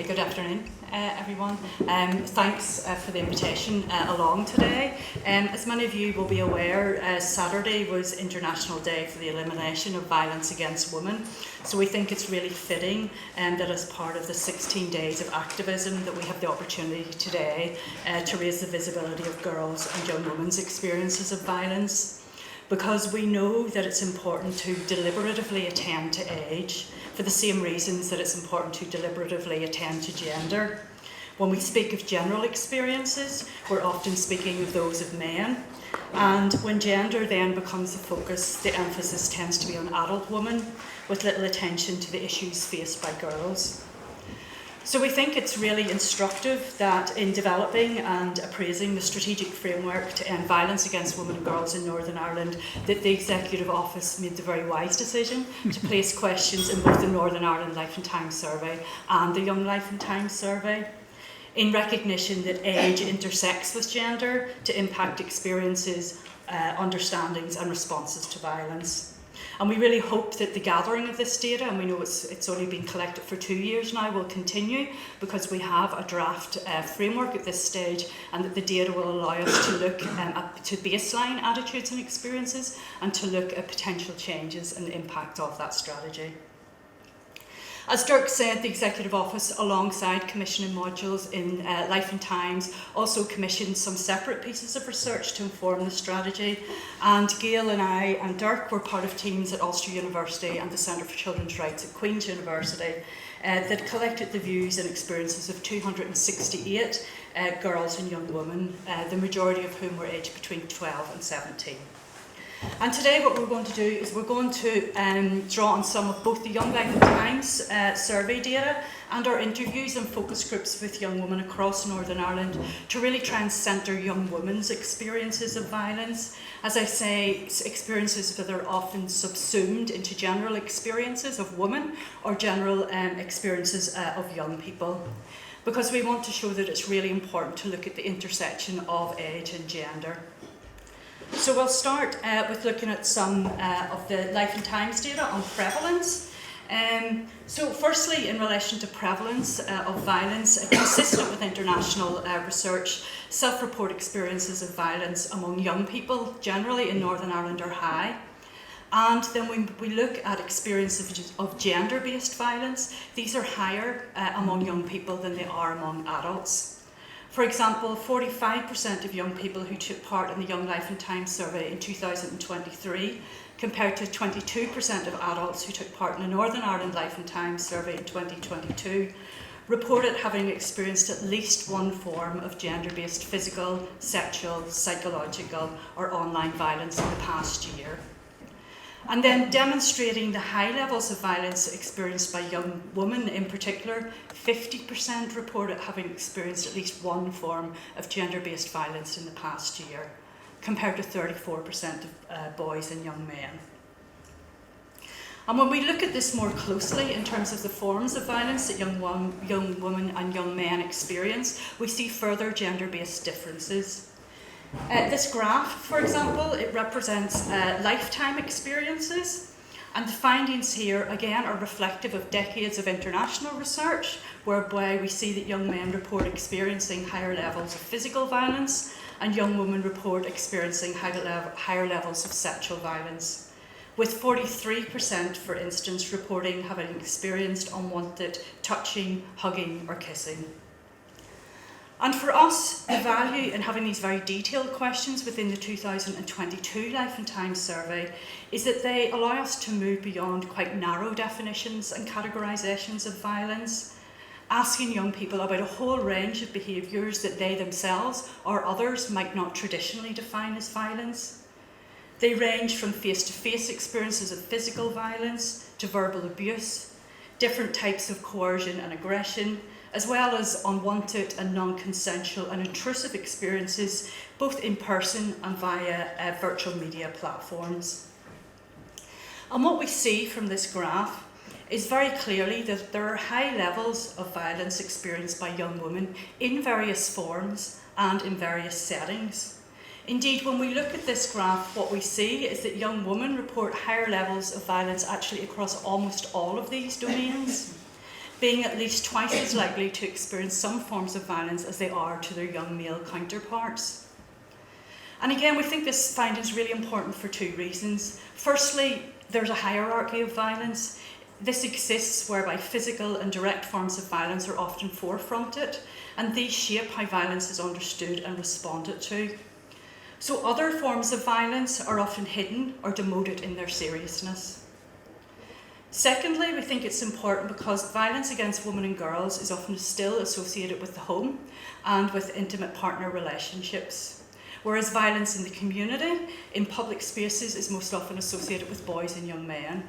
Good afternoon, everyone. Thanks for the invitation along today. As many of you will be aware, Saturday was International Day for the Elimination of Violence Against Women. So we think it's really fitting that as part of the 16 days of activism that we have the opportunity today to raise the visibility of girls and young women's experiences of violence. Because we know that it's important to deliberatively attend to age for the same reasons that it's important to deliberatively attend to gender. When we speak of general experiences, we're often speaking of those of men. And when gender then becomes the focus, the emphasis tends to be on adult women, with little attention to the issues faced by girls. So we think it's really instructive that in developing and appraising the strategic framework to end violence against women and girls in Northern Ireland, that the Executive Office made the very wise decision to place questions in both the Northern Ireland Life and Time Survey and the Young Life and Time Survey, in recognition that age intersects with gender to impact experiences, understandings and responses to violence. And we really hope that the gathering of this data, and we know it's only been collected for 2 years now, will continue because we have a draft framework at this stage, and that the data will allow us to look to baseline attitudes and experiences and to look at potential changes and the impact of that strategy. As Dirk said, the Executive Office, alongside commissioning modules in Life and Times, also commissioned some separate pieces of research to inform the strategy. And Gail and I and Dirk were part of teams at Ulster University and the Centre for Children's Rights at Queen's University that collected the views and experiences of 268 girls and young women, the majority of whom were aged between 12 and 17. And today what we're going to do is we're going to draw on some of both the Young Life and Times survey data and our interviews and focus groups with young women across Northern Ireland to really try and centre young women's experiences of violence. As I say, experiences that are often subsumed into general experiences of women or general experiences of young people. Because we want to show that it's really important to look at the intersection of age and gender. So we'll start with looking at some of the Life and Times data on prevalence. So firstly, in relation to prevalence of violence, consistent with international research, self-report experiences of violence among young people generally in Northern Ireland are high. And then when we look at experiences of gender-based violence, these are higher among young people than they are among adults. For example, 45% of young people who took part in the Young Life and Time survey in 2023, compared to 22% of adults who took part in the Northern Ireland Life and Time survey in 2022, reported having experienced at least one form of gender-based physical, sexual, psychological or online violence in the past year. And then demonstrating the high levels of violence experienced by young women in particular, 50% reported having experienced at least one form of gender-based violence in the past year, compared to 34% of boys and young men. And when we look at this more closely in terms of the forms of violence that young women and young men experience, we see further gender-based differences. This graph, for example, it represents lifetime experiences, and the findings here again are reflective of decades of international research, whereby we see that young men report experiencing higher levels of physical violence and young women report experiencing higher levels of sexual violence, with 43%, for instance, reporting having experienced unwanted touching, hugging or kissing. And for us, the value in having these very detailed questions within the 2022 Life and Time survey is that they allow us to move beyond quite narrow definitions and categorisations of violence, asking young people about a whole range of behaviours that they themselves or others might not traditionally define as violence. They range from face-to-face experiences of physical violence to verbal abuse, different types of coercion and aggression, as well as unwanted and non-consensual and intrusive experiences, both in person and via virtual media platforms. And what we see from this graph is very clearly that there are high levels of violence experienced by young women in various forms and in various settings. Indeed, when we look at this graph, what we see is that young women report higher levels of violence actually across almost all of these domains. being at least twice as likely to experience some forms of violence as they are to their young male counterparts. And again, we think this finding is really important for two reasons. Firstly, there's a hierarchy of violence. This exists whereby physical and direct forms of violence are often forefronted, and these shape how violence is understood and responded to. So other forms of violence are often hidden or demoted in their seriousness. Secondly, we think it's important because violence against women and girls is often still associated with the home and with intimate partner relationships, whereas violence in the community, in public spaces, is most often associated with boys and young men.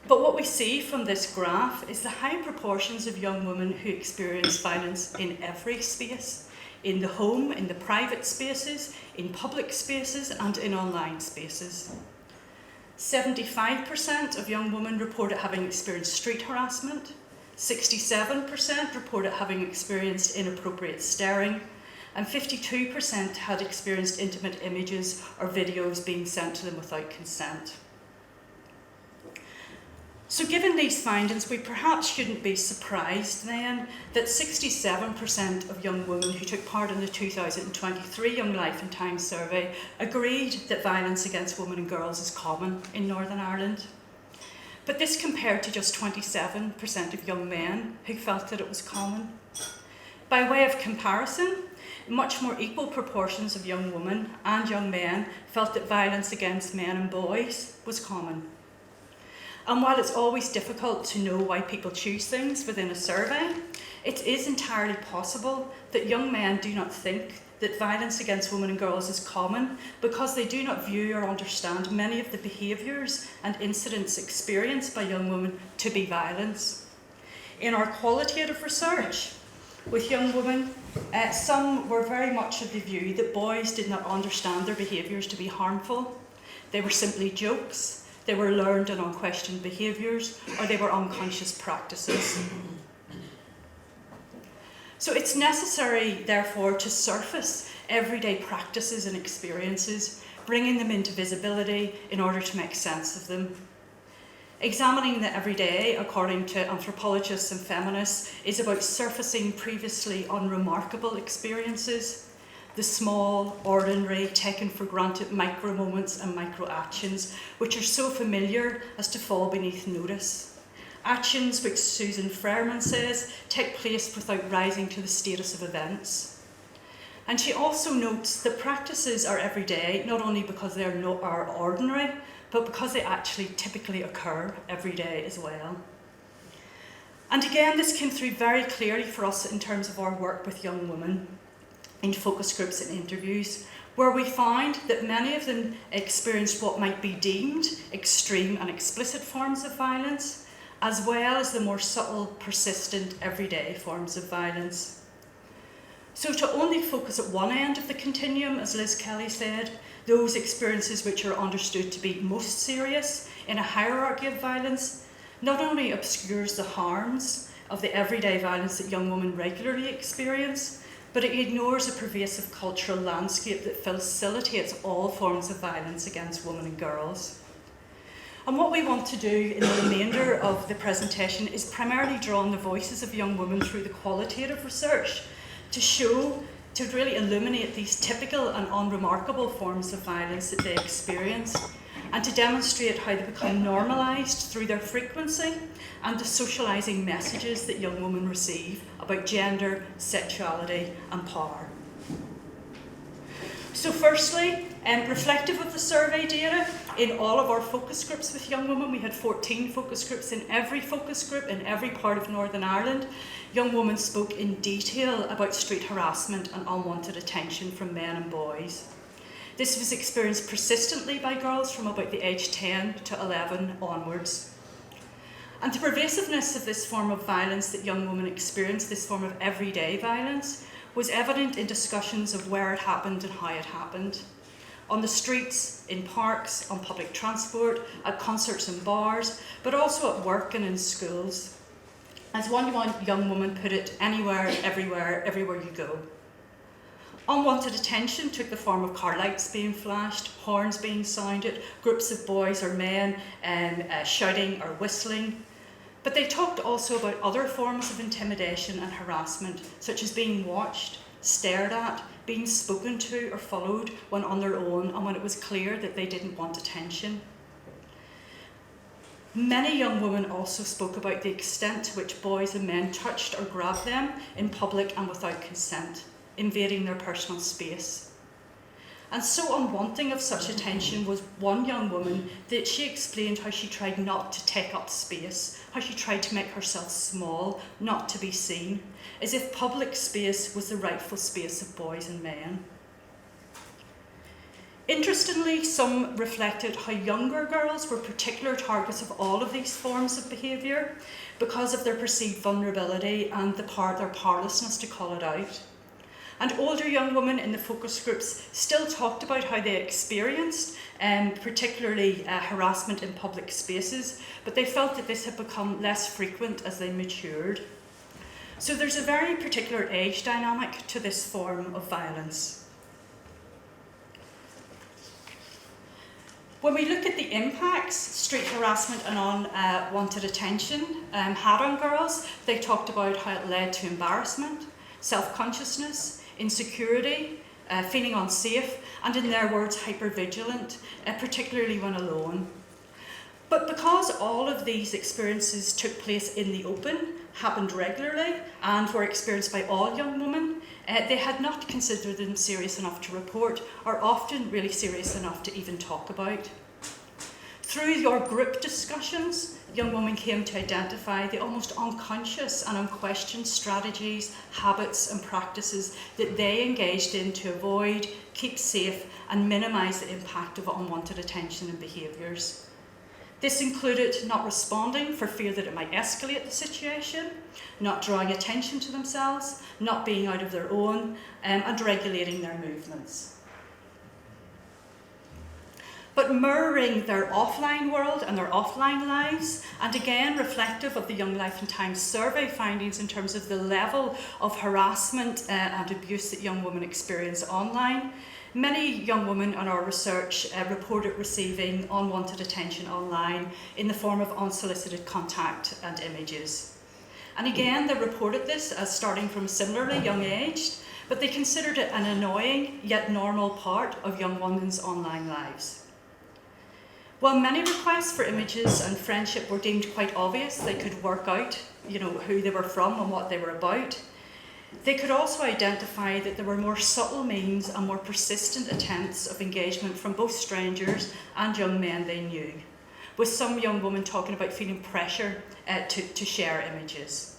But what we see from this graph is the high proportions of young women who experience violence in every space, in the home, in the private spaces, in public spaces, and in online spaces. 75% of young women reported having experienced street harassment, 67% reported having experienced inappropriate staring, and 52% had experienced intimate images or videos being sent to them without consent. So given these findings, we perhaps shouldn't be surprised then that 67% of young women who took part in the 2023 Young Life and Times survey agreed that violence against women and girls is common in Northern Ireland. But this compared to just 27% of young men who felt that it was common. By way of comparison, much more equal proportions of young women and young men felt that violence against men and boys was common. And while it's always difficult to know why people choose things within a survey, it is entirely possible that young men do not think that violence against women and girls is common because they do not view or understand many of the behaviours and incidents experienced by young women to be violence. In our qualitative research with young women, some were very much of the view that boys did not understand their behaviours to be harmful. They were simply jokes. They were learned and unquestioned behaviours, or they were unconscious practices. So it's necessary, therefore, to surface everyday practices and experiences, bringing them into visibility in order to make sense of them. Examining the everyday, according to anthropologists and feminists, is about surfacing previously unremarkable experiences, the small, ordinary, taken for granted micro moments and micro actions, which are so familiar as to fall beneath notice. Actions which Susan Freerman says take place without rising to the status of events. And she also notes that practices are everyday, not only because they are ordinary, but because they actually typically occur every day as well. And again, this came through very clearly for us in terms of our work with young women in focus groups and interviews, where we found that many of them experienced what might be deemed extreme and explicit forms of violence, as well as the more subtle, persistent, everyday forms of violence. So to only focus at one end of the continuum, as Liz Kelly said, those experiences which are understood to be most serious in a hierarchy of violence, not only obscures the harms of the everyday violence that young women regularly experience, but it ignores a pervasive cultural landscape that facilitates all forms of violence against women and girls. And what we want to do in the remainder of the presentation is primarily draw on the voices of young women through the qualitative research to really illuminate these typical and unremarkable forms of violence that they experience, and to demonstrate how they become normalised through their frequency and the socialising messages that young women receive about gender, sexuality and power. So firstly, reflective of the survey data, in all of our focus groups with young women, we had 14 focus groups. In every focus group in every part of Northern Ireland, young women spoke in detail about street harassment and unwanted attention from men and boys. This was experienced persistently by girls from about the age 10 to 11 onwards. And the pervasiveness of this form of violence that young women experienced, this form of everyday violence, was evident in discussions of where it happened and how it happened. On the streets, in parks, on public transport, at concerts and bars, but also at work and in schools. As one young woman put it, anywhere, everywhere you go. Unwanted attention took the form of car lights being flashed, horns being sounded, groups of boys or men shouting or whistling. But they talked also about other forms of intimidation and harassment, such as being watched, stared at, being spoken to or followed when on their own and when it was clear that they didn't want attention. Many young women also spoke about the extent to which boys and men touched or grabbed them in public and without consent, invading their personal space. And so unwanting of such attention was one young woman that she explained how she tried not to take up space, how she tried to make herself small, not to be seen, as if public space was the rightful space of boys and men. Interestingly, some reflected how younger girls were particular targets of all of these forms of behaviour because of their perceived vulnerability and their powerlessness to call it out. And older young women in the focus groups still talked about how they experienced particularly harassment in public spaces, but they felt that this had become less frequent as they matured. So there's a very particular age dynamic to this form of violence. When we look at the impacts street harassment and unwanted attention had on girls, they talked about how it led to embarrassment, self-consciousness, insecurity, feeling unsafe, and in their words, hypervigilant, particularly when alone. But because all of these experiences took place in the open, happened regularly, and were experienced by all young women, they had not considered them serious enough to report, or often really serious enough to even talk about. Through your group discussions, young women came to identify the almost unconscious and unquestioned strategies, habits and practices that they engaged in to avoid, keep safe and minimise the impact of unwanted attention and behaviours. This included not responding for fear that it might escalate the situation, not drawing attention to themselves, not being out of their own, and regulating their movements. But mirroring their offline world and their offline lives, and again reflective of the Young Life and Times survey findings in terms of the level of harassment and abuse that young women experience online, many young women in our research reported receiving unwanted attention online in the form of unsolicited contact and images. And again, they reported this as starting from a similarly young age, but they considered it an annoying yet normal part of young women's online lives. While many requests for images and friendship were deemed quite obvious, they could work out, who they were from and what they were about, they could also identify that there were more subtle means and more persistent attempts of engagement from both strangers and young men they knew, with some young women talking about feeling pressure to share images.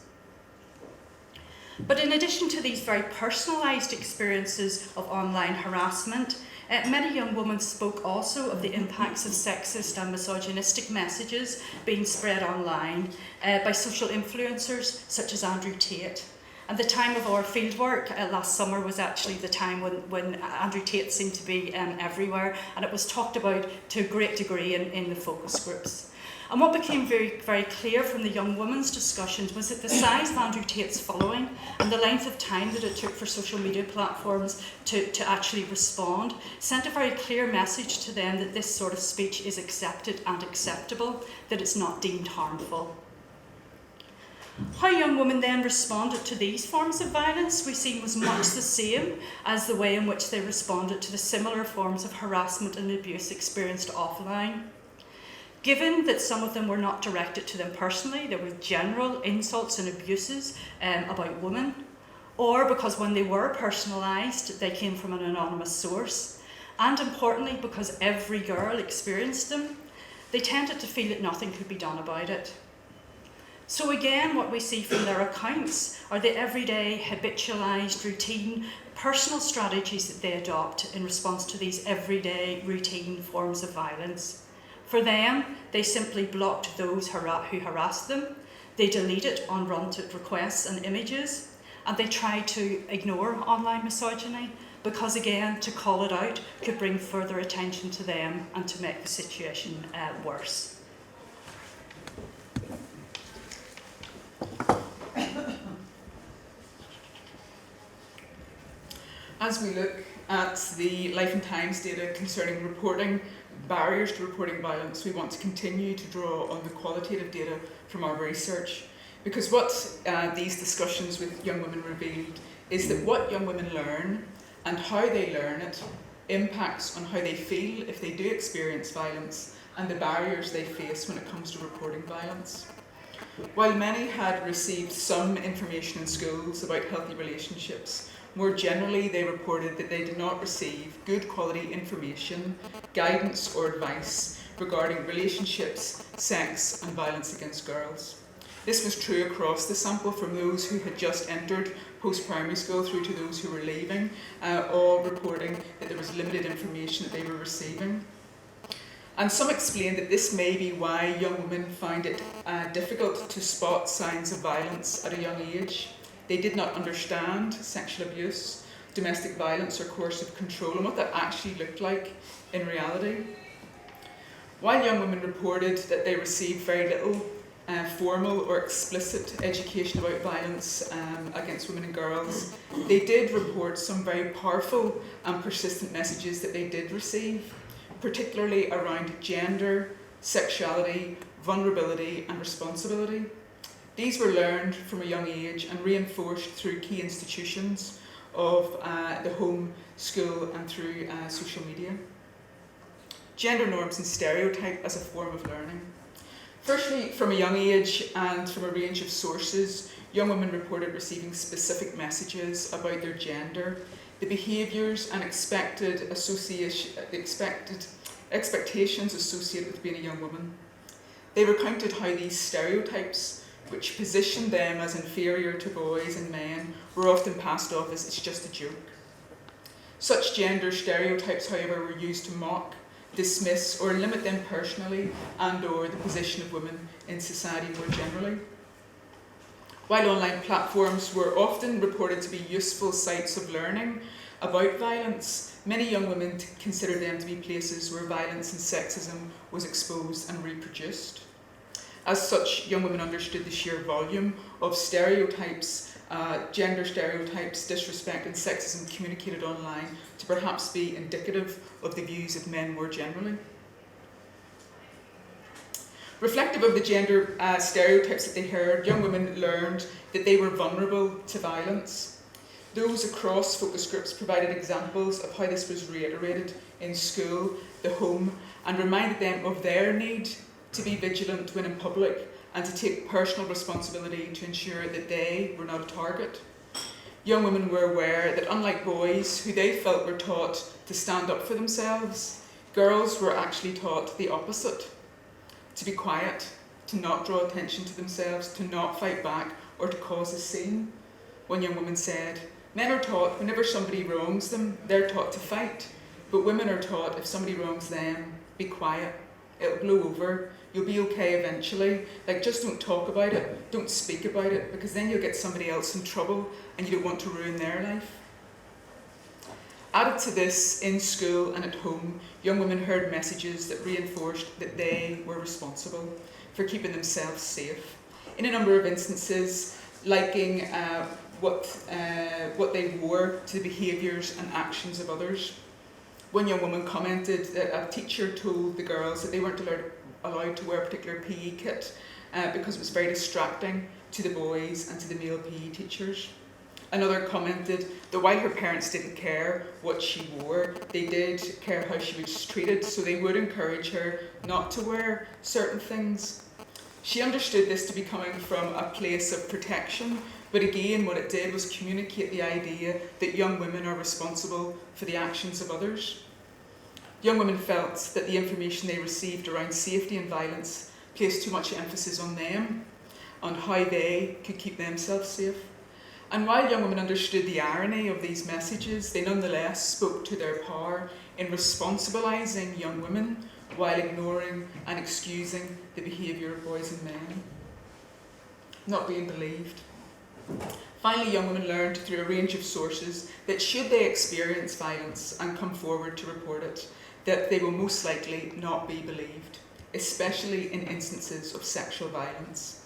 But in addition to these very personalised experiences of online harassment, many young women spoke also of the impacts of sexist and misogynistic messages being spread online by social influencers such as Andrew Tate. And the time of our fieldwork last summer was actually the time when Andrew Tate seemed to be everywhere, and it was talked about to a great degree in the focus groups. And what became very, very clear from the young women's discussions was that the size of Andrew Tate's following and the length of time that it took for social media platforms to actually respond sent a very clear message to them that this sort of speech is accepted and acceptable, that it's not deemed harmful. How young women then responded to these forms of violence we see was much the same as the way in which they responded to the similar forms of harassment and abuse experienced offline. Given that some of them were not directed to them personally, there were general insults and abuses about women, or because when they were personalised, they came from an anonymous source, and importantly, because every girl experienced them, they tended to feel that nothing could be done about it. So again, what we see from their accounts are the everyday, habitualised, routine, personal strategies that they adopt in response to these everyday, routine forms of violence. For them, they simply blocked those who harassed them, they deleted unwanted requests and images, and they tried to ignore online misogyny because, again, to call it out could bring further attention to them and to make the situation worse. As we look at the Life and Times data concerning reporting barriers to reporting violence, we want to continue to draw on the qualitative data from our research, because what these discussions with young women revealed is that what young women learn and how they learn it impacts on how they feel if they do experience violence and the barriers they face when it comes to reporting violence. While many had received some information in schools about healthy relationships, more generally they reported that they did not receive good quality information, guidance or advice regarding relationships, sex and violence against girls. This was true across the sample, from those who had just entered post-primary school through to those who were leaving, all reporting that there was limited information that they were receiving. And some explained that this may be why young women find it difficult to spot signs of violence at a young age. They did not understand sexual abuse, domestic violence or coercive control and what that actually looked like in reality. While young women reported that they received very little formal or explicit education about violence against women and girls, they did report some very powerful and persistent messages that they did receive, particularly around gender, sexuality, vulnerability and responsibility. These were learned from a young age and reinforced through key institutions of the home, school and through social media. Gender norms and stereotype as a form of learning. Firstly, from a young age and from a range of sources, young women reported receiving specific messages about their gender, the behaviours and expectations associated with being a young woman. They recounted how these stereotypes, which positioned them as inferior to boys and men, were often passed off as it's just a joke. Such gender stereotypes, however, were used to mock, dismiss or limit them personally and or the position of women in society more generally. While online platforms were often reported to be useful sites of learning about violence, many young women considered them to be places where violence and sexism was exposed and reproduced. As such, young women understood the sheer volume of stereotypes, gender stereotypes, disrespect and sexism communicated online to perhaps be indicative of the views of men more generally. Reflective of the gender stereotypes that they heard, young women learned that they were vulnerable to violence. Those across focus groups provided examples of how this was reiterated in school, the home, and reminded them of their need to be vigilant when in public and to take personal responsibility to ensure that they were not a target. Young women were aware that unlike boys, who they felt were taught to stand up for themselves, girls were actually taught the opposite: to be quiet, to not draw attention to themselves, to not fight back or to cause a scene. One young woman said, "Men are taught whenever somebody wrongs them, they're taught to fight, but women are taught if somebody wrongs them, be quiet, it'll blow over, you'll be okay eventually, like just don't talk about it, don't speak about it, because then you'll get somebody else in trouble and you don't want to ruin their life." Added to this, in school and at home, young women heard messages that reinforced that they were responsible for keeping themselves safe. In a number of instances, liking what they wore to the behaviours and actions of others. One young woman commented that a teacher told the girls that they weren't allowed to wear a particular PE kit because it was very distracting to the boys and to the male PE teachers. Another commented that while her parents didn't care what she wore, they did care how she was treated, so they would encourage her not to wear certain things. She understood this to be coming from a place of protection, but again what it did was communicate the idea that young women are responsible for the actions of others. Young women felt that the information they received around safety and violence placed too much emphasis on them, on how they could keep themselves safe. And while young women understood the irony of these messages, they nonetheless spoke to their power in responsibilising young women while ignoring and excusing the behaviour of boys and men. Not being believed. Finally, young women learned through a range of sources that should they experience violence and come forward to report it, that they will most likely not be believed, especially in instances of sexual violence.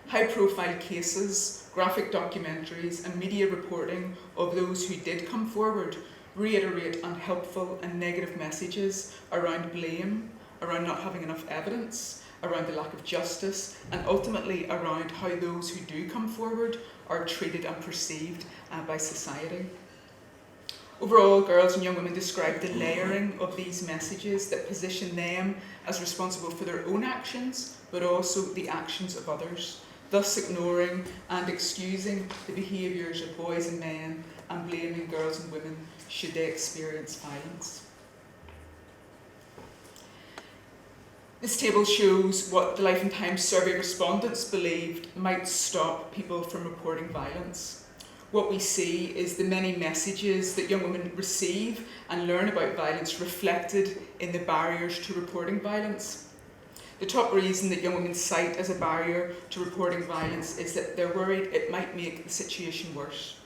High-profile cases, graphic documentaries and media reporting of those who did come forward reiterate unhelpful and negative messages around blame, around not having enough evidence, around the lack of justice, and ultimately around how those who do come forward are treated and perceived by society. Overall, girls and young women describe the layering of these messages that position them as responsible for their own actions, but also the actions of others, thus ignoring and excusing the behaviours of boys and men and blaming girls and women should they experience violence. This table shows what the Life and Times survey respondents believed might stop people from reporting violence. What we see is the many messages that young women receive and learn about violence reflected in the barriers to reporting violence. The top reason that young women cite as a barrier to reporting violence is that they're worried it might make the situation worse.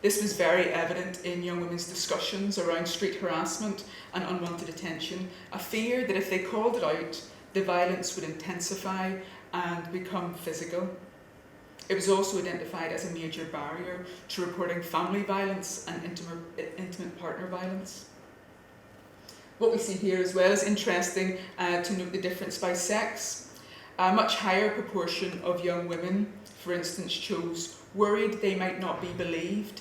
This was very evident in young women's discussions around street harassment and unwanted attention, a fear that if they called it out, the violence would intensify and become physical. It was also identified as a major barrier to reporting family violence and intimate partner violence. What we see here as well is interesting to note the difference by sex. A much higher proportion of young women, for instance, chose worried they might not be believed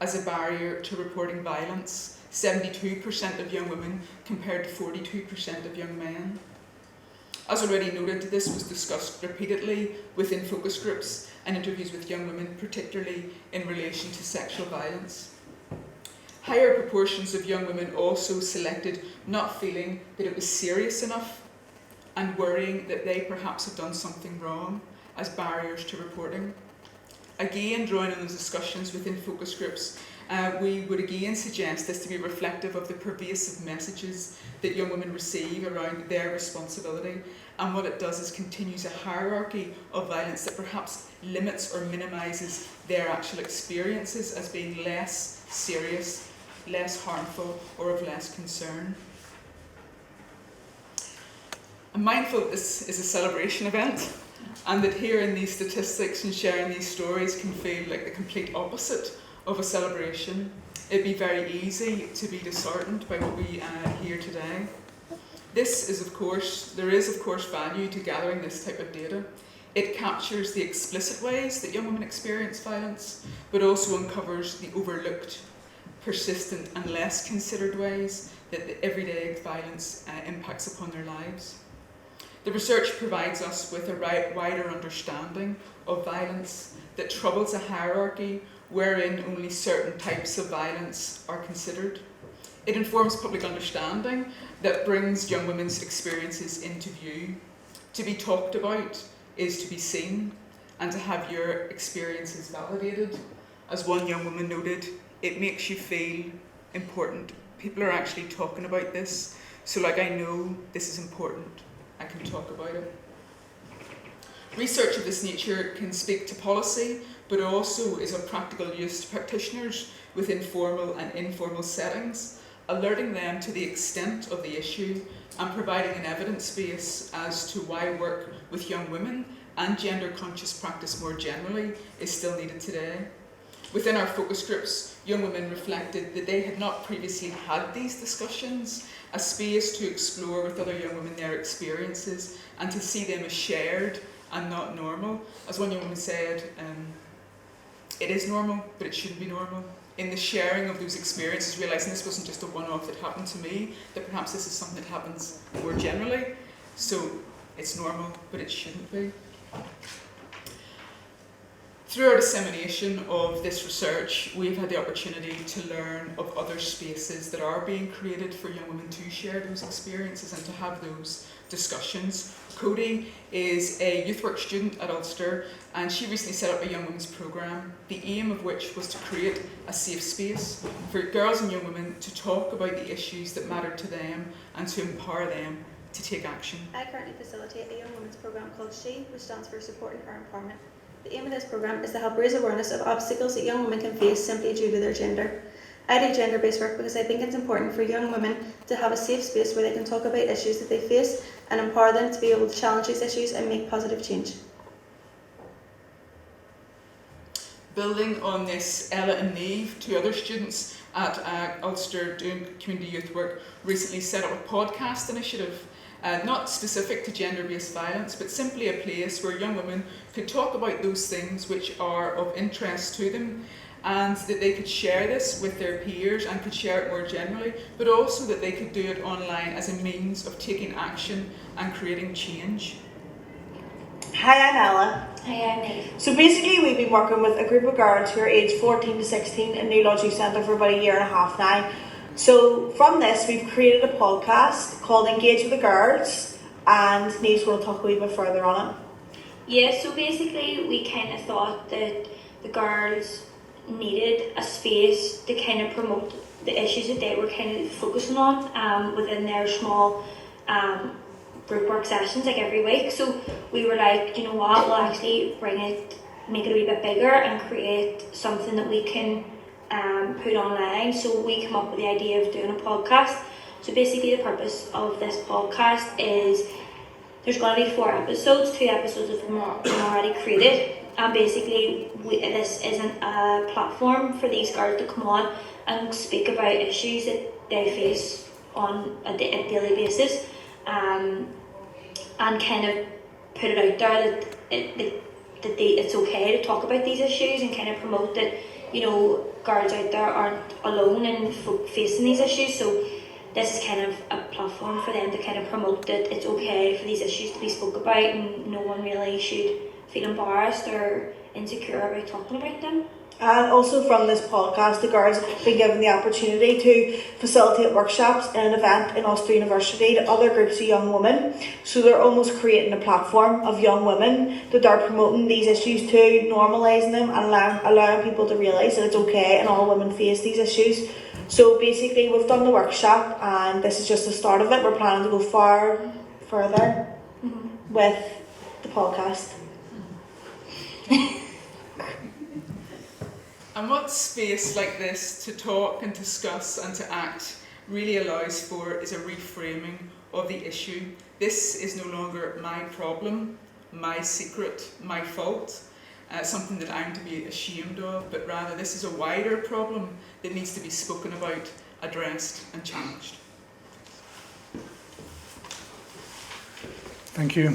as a barrier to reporting violence. 72% of young women compared to 42% of young men. As already noted, this was discussed repeatedly within focus groups and interviews with young women, particularly in relation to sexual violence. Higher proportions of young women also selected not feeling that it was serious enough and worrying that they perhaps had done something wrong as barriers to reporting. Again, drawing on those discussions within focus groups, we would again suggest this to be reflective of the pervasive messages that young women receive around their responsibility, and what it does is continues a hierarchy of violence that perhaps limits or minimises their actual experiences as being less serious, less harmful, or of less concern. I'm mindful that this is a celebration event, and that hearing these statistics and sharing these stories can feel like the complete opposite of a celebration. It'd be very easy to be disheartened by what we hear today. There is of course value to gathering this type of data. It captures the explicit ways that young women experience violence, but also uncovers the overlooked, persistent and less considered ways that the everyday violence impacts upon their lives. The research provides us with a wider understanding of violence that troubles a hierarchy wherein only certain types of violence are considered. It informs public understanding that brings young women's experiences into view. To be talked about is to be seen and to have your experiences validated. As one young woman noted, it makes you feel important. People are actually talking about this, so I know this is important. I can talk about it. Research of this nature can speak to policy, but also is of practical use to practitioners within formal and informal settings, alerting them to the extent of the issue and providing an evidence base as to why work with young women and gender-conscious practice more generally is still needed today. Within our focus groups, young women reflected that they had not previously had these discussions, a space to explore with other young women their experiences and to see them as shared and not normal. As one young woman said, it is normal, but it shouldn't be normal. In the sharing of those experiences, realising this wasn't just a one-off that happened to me, that perhaps this is something that happens more generally. So it's normal, but it shouldn't be. Through our dissemination of this research, we've had the opportunity to learn of other spaces that are being created for young women to share those experiences and to have those discussions. Cody is a youth work student at Ulster, and she recently set up a young women's programme, the aim of which was to create a safe space for girls and young women to talk about the issues that matter to them and to empower them to take action. I currently facilitate a young women's programme called SHE, which stands for Supporting Her Empowerment. The aim of this programme is to help raise awareness of obstacles that young women can face simply due to their gender. I do gender-based work because I think it's important for young women to have a safe space where they can talk about issues that they face and empower them to be able to challenge these issues and make positive change. building on this, Ella and Neve, two other students at Ulster doing community youth work, recently set up a podcast initiative, not specific to gender-based violence, but simply a place where young women could talk about those things which are of interest to them, and that they could share this with their peers and could share it more generally, but also that they could do it online as a means of taking action and creating change. Hi, I'm Ella. Hi, I'm Neve. So basically we've been working with a group of girls who are aged 14 to 16 in New Youth Centre for about a year and a half now. So from this we've created a podcast called Engage with the Girls, and Neve's going to talk a wee bit further on it. Yeah, so basically we kind of thought that the girls needed a space to kind of promote the issues that they were kind of focusing on within their small group work sessions like every week. So we were like, you know what, we'll actually make it a wee bit bigger and create something that we can put online. So we come up with the idea of doing a podcast. So basically the purpose of this podcast is there's going to be 4 episodes. 2 episodes have been already created, and basically this isn't a platform for these girls to come on and speak about issues that they face on a daily basis, and kind of put it out there that it's okay to talk about these issues, and kind of promote that, you know, girls out there aren't alone in facing these issues. So this is kind of a platform for them to kind of promote that it's okay for these issues to be spoke about, and no one really should feel embarrassed or insecure about talking about them. And also from this podcast, the girls have been given the opportunity to facilitate workshops in an event in Ulster University to other groups of young women. So they're almost creating a platform of young women that they're promoting these issues to, normalising them and allowing people to realise that it's okay and all women face these issues. So basically we've done the workshop and this is just the start of it. We're planning to go further with the podcast. And what space like this to talk and discuss and to act really allows for is a reframing of the issue. This is no longer my problem, my secret, my fault, something that I'm to be ashamed of, but rather this is a wider problem that needs to be spoken about, addressed and challenged. Thank you.